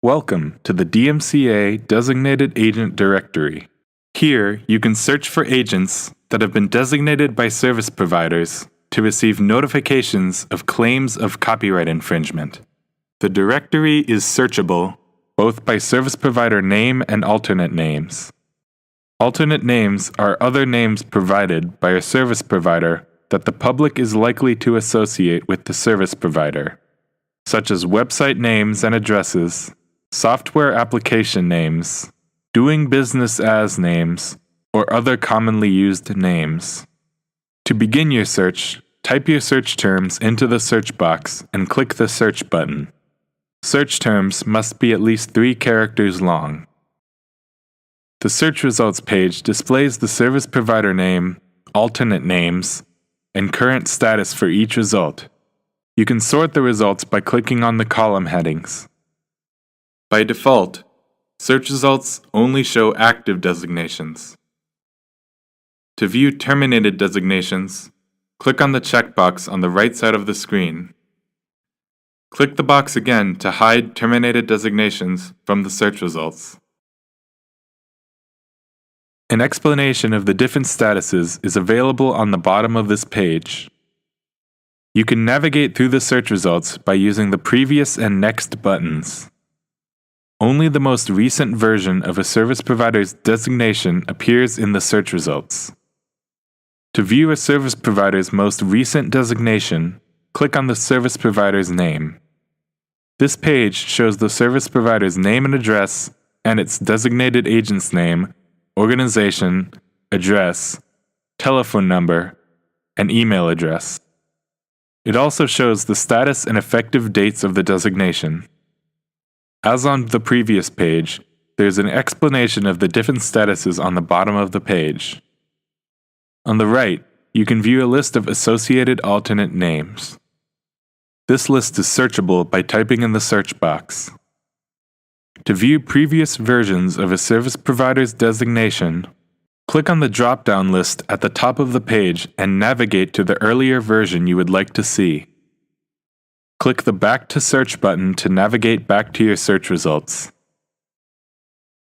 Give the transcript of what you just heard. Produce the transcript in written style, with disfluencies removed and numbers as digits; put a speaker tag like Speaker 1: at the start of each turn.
Speaker 1: Welcome to the DMCA Designated Agent Directory. Here, you can search for agents that have been designated by service providers to receive notifications of claims of copyright infringement. The directory is searchable both by service provider name and alternate names. Alternate names are other names provided by a service provider that the public is likely to associate with the service provider, such as website names and addresses, software application names, doing business as names, or other commonly used names. To begin your search, type your search terms into the search box and click the search button. Search terms must be at least 3 characters long. The search results page displays the service provider name, alternate names, and current status for each result. You can sort the results by clicking on the column headings. By default, search results only show active designations. To view terminated designations, click on the checkbox on the right side of the screen. Click the box again to hide terminated designations from the search results. An explanation of the different statuses is available on the bottom of this page. You can navigate through the search results by using the previous and next buttons. Only the most recent version of a service provider's designation appears in the search results. To view a service provider's most recent designation, click on the service provider's name. This page shows the service provider's name and address and its designated agent's name, organization, address, telephone number, and email address. It also shows the status and effective dates of the designation. As on the previous page, there's an explanation of the different statuses on the bottom of the page. On the right, you can view a list of associated alternate names. This list is searchable by typing in the search box. To view previous versions of a service provider's designation, click on the drop-down list at the top of the page and navigate to the earlier version you would like to see. Click the Back to Search button to navigate back to your search results.